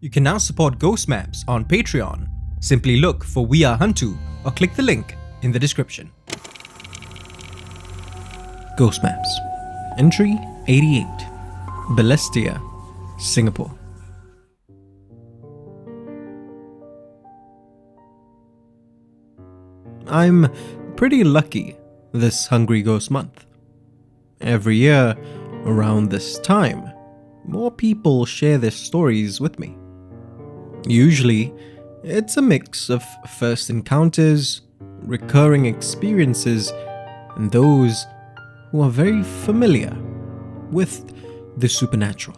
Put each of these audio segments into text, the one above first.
You can now support Ghost Maps on Patreon. Simply look for We Are HANTU or click the link in the description. Ghost Maps. Entry 88. Balestier, Singapore. I'm pretty lucky this Hungry Ghost month. Every year, around this time, more people share their stories with me. Usually, it's a mix of first encounters, recurring experiences, and those who are very familiar with the supernatural.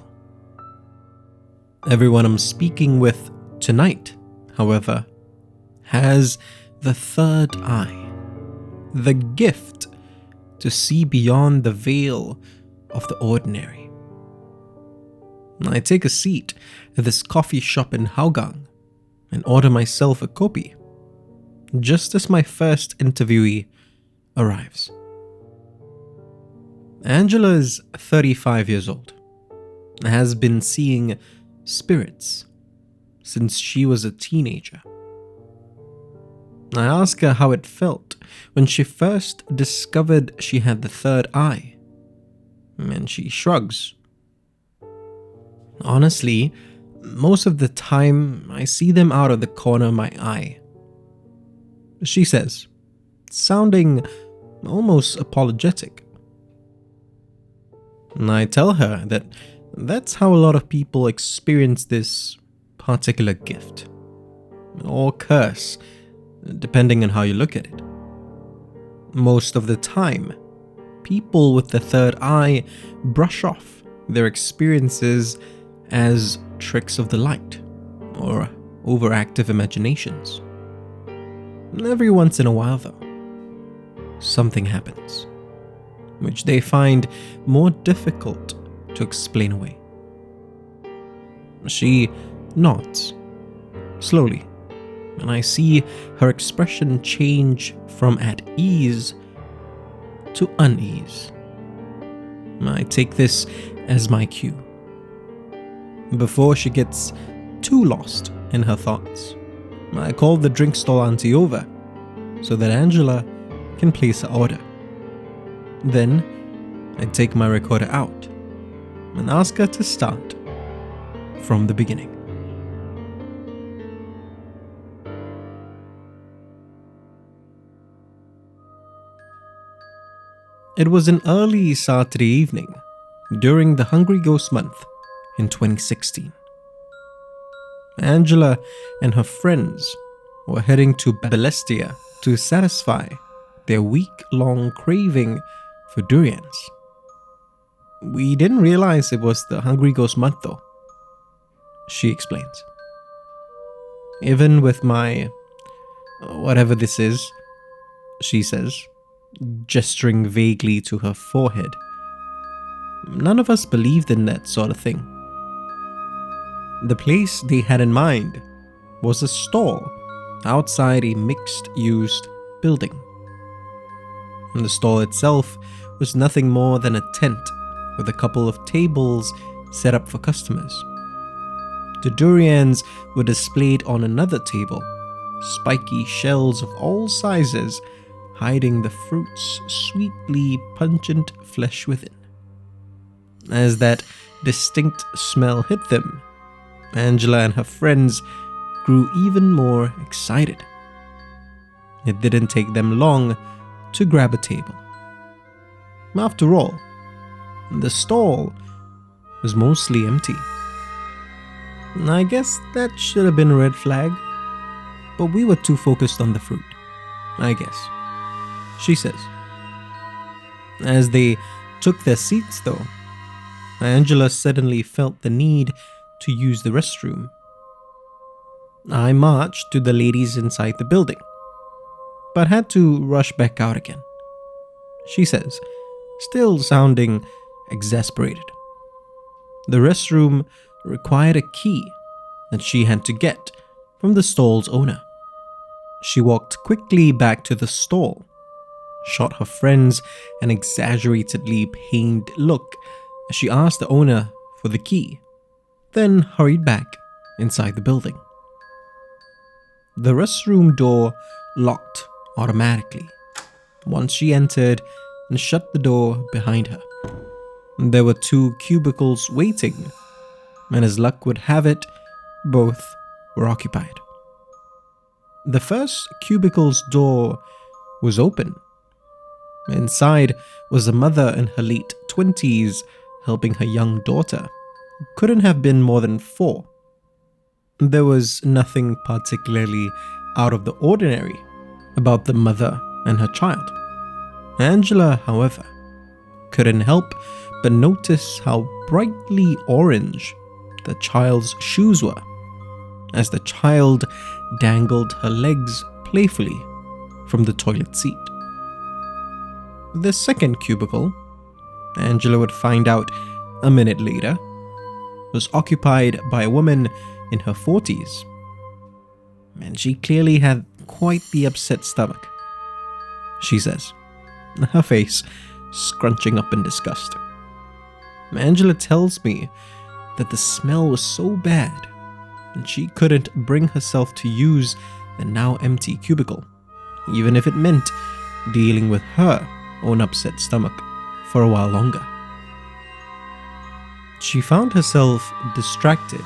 Everyone I'm speaking with tonight, however, has the third eye, the gift to see beyond the veil of the ordinary. I take a seat at this coffee shop in Hougang and order myself a kopi, just as my first interviewee arrives. Angela is 35 years old and has been seeing spirits since she was a teenager. I ask her how it felt when she first discovered she had the third eye, and she shrugs. Honestly, most of the time I see them out of the corner of my eye, she says, sounding almost apologetic. And I tell her that that's how a lot of people experience this particular gift, or curse, depending on how you look at it. Most of the time, people with the third eye brush off their experiences as tricks of the light or overactive imaginations. Every once in a while, though, something happens, which they find more difficult to explain away. She nods slowly, and I see her expression change from at ease to unease. I take this as my cue. Before she gets too lost in her thoughts, I call the drink stall auntie over so that Angela can place her order. Then I take my recorder out and ask her to start from the beginning. It was an early Saturday evening during the Hungry Ghost month in 2016. Angela and her friends were heading to Balestier to satisfy their week-long craving for durians. We didn't realize it was the Hungry Ghost month though, she explains. Even with my whatever this is, she says, gesturing vaguely to her forehead. None of us believed in that sort of thing. The place they had in mind was a stall outside a mixed-use building. And the stall itself was nothing more than a tent with a couple of tables set up for customers. The durians were displayed on another table, spiky shells of all sizes hiding the fruit's sweetly pungent flesh within. As that distinct smell hit them, Angela and her friends grew even more excited. It didn't take them long to grab a table. After all, the stall was mostly empty. I guess that should have been a red flag, but we were too focused on the fruit, I guess, she says. As they took their seats though, Angela suddenly felt the need to use the restroom. I marched to the ladies inside the building, but had to rush back out again, she says, still sounding exasperated. The restroom required a key that she had to get from the stall's owner. She walked quickly back to the stall, shot her friends an exaggeratedly pained look as she asked the owner for the key, then hurried back inside the building. The restroom door locked automatically once she entered and shut the door behind her. There were 2 cubicles waiting, and as luck would have it, both were occupied. The first cubicle's door was open. Inside was a mother in her late 20s helping her young daughter, who couldn't have been more than 4. There was nothing particularly out of the ordinary about the mother and her child. Angela, however, couldn't help but notice how brightly orange the child's shoes were, as the child dangled her legs playfully from the toilet seat. The second cubicle, Angela would find out a minute later, was occupied by a woman in her 40s, and she clearly had quite the upset stomach, she says, her face scrunching up in disgust. Angela tells me that the smell was so bad and she couldn't bring herself to use the now empty cubicle, even if it meant dealing with her own upset stomach for a while longer. She found herself distracted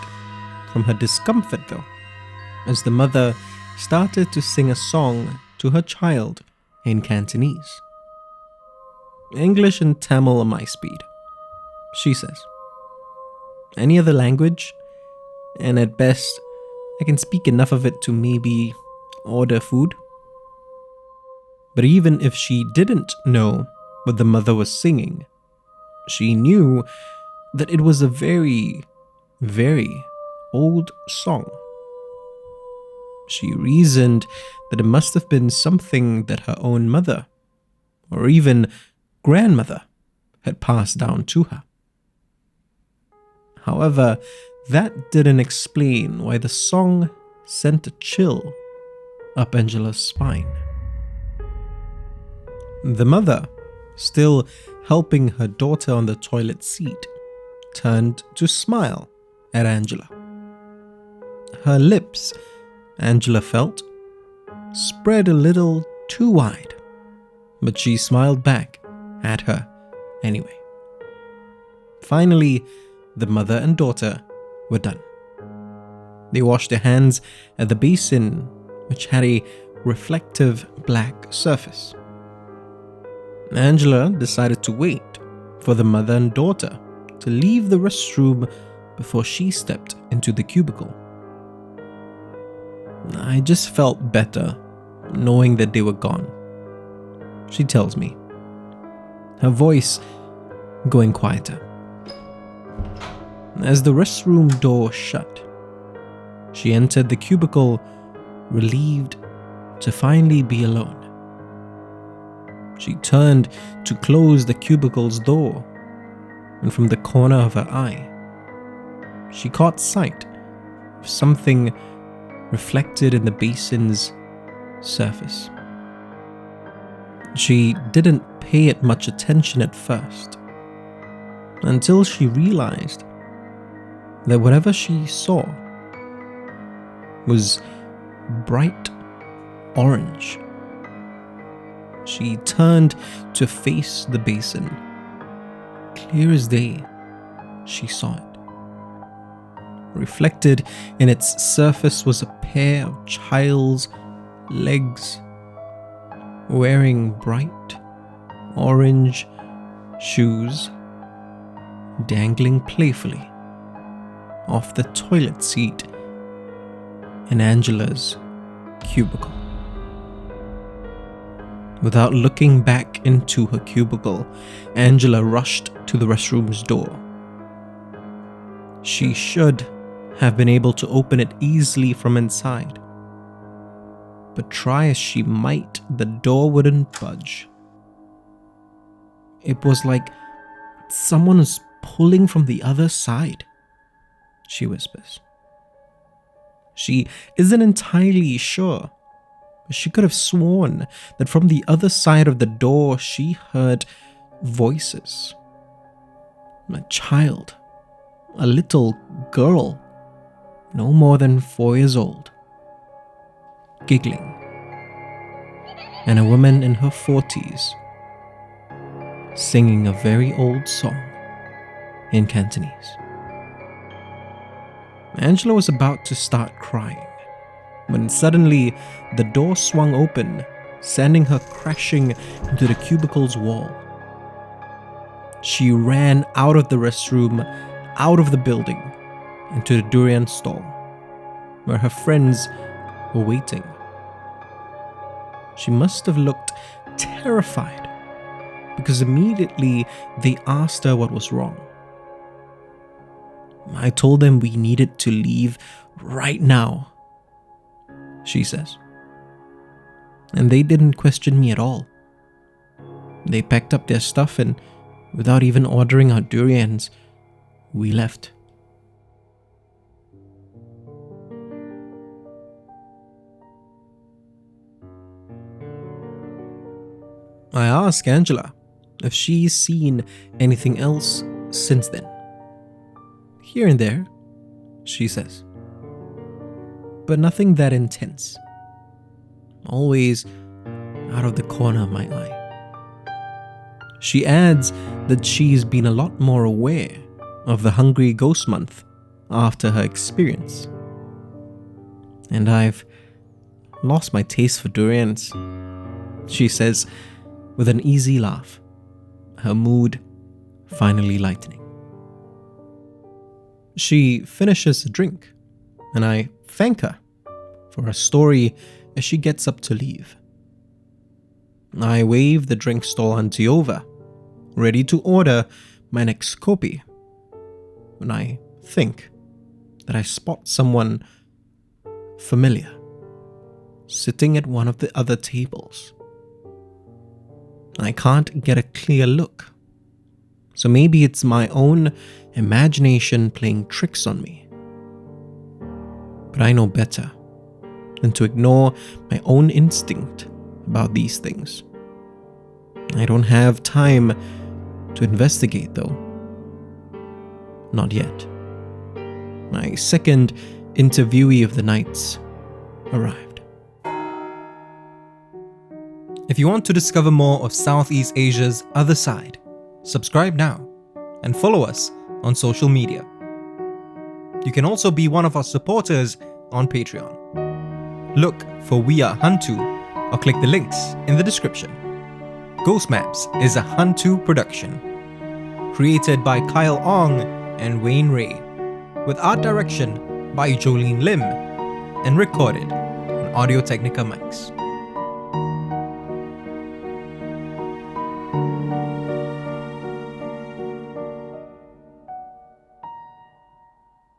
from her discomfort though, as the mother started to sing a song to her child in Cantonese. English and Tamil are my speed, she says. Any other language, and at best, I can speak enough of it to maybe order food. But even if she didn't know what the mother was singing, she knew that it was a very, very old song. She reasoned that it must have been something that her own mother, or even grandmother, had passed down to her. However, that didn't explain why the song sent a chill up Angela's spine. The mother, still helping her daughter on the toilet seat, turned to smile at Angela. Her lips, Angela felt, spread a little too wide, but she smiled back at her anyway. Finally, the mother and daughter were done. They washed their hands at the basin, which had a reflective black surface. Angela decided to wait for the mother and daughter to leave the restroom before she stepped into the cubicle. I just felt better knowing that they were gone, she tells me, her voice going quieter. As the restroom door shut, she entered the cubicle, relieved to finally be alone. She turned to close the cubicle's door, and from the corner of her eye, she caught sight of something reflected in the basin's surface. She didn't pay it much attention at first, until she realized that whatever she saw was bright orange. She turned to face the basin. Clear as day, she saw it. Reflected in its surface was a pair of child's legs, wearing bright orange shoes, dangling playfully off the toilet seat in Angela's cubicle. Without looking back into her cubicle, Angela rushed to the restroom's door. She should have been able to open it easily from inside, but try as she might, the door wouldn't budge. It was like someone was pulling from the other side, she whispers. She isn't entirely sure, but she could have sworn that from the other side of the door she heard voices. A child, a little girl, no more than 4 years old, giggling, and a woman in her 40s singing a very old song in Cantonese. Angela was about to start crying when suddenly the door swung open, sending her crashing into the cubicle's wall. She ran out of the restroom, out of the building, into the durian stall, where her friends were waiting. She must have looked terrified, because immediately they asked her what was wrong. I told them we needed to leave right now, she says. And they didn't question me at all. They packed up their stuff and, without even ordering our durians, we left. I asked Angela if she's seen anything else since then. Here and there, she says, but nothing that intense. Always out of the corner of my eye. She adds that she's been a lot more aware of the Hungry Ghost Month after her experience. And I've lost my taste for durians, she says with an easy laugh, her mood finally lightening. She finishes a drink, and I thank her for her story as she gets up to leave. I wave the drink stall auntie over, ready to order my next kopi, when I think that I spot someone familiar sitting at one of the other tables. I can't get a clear look, so maybe it's my own imagination playing tricks on me. But I know better than to ignore my own instinct about these things. I don't have time to investigate though. Not yet. My second interviewee of the nights arrived. If you want to discover more of Southeast Asia's other side, subscribe now and follow us on social media. You can also be one of our supporters on Patreon. Look for We Are HANTU or click the links in the description. Ghost Maps is a HANTU production, created by Kyle Ong and Wayne Ray, with art direction by Joline Lim, and recorded on Audio Technica mics.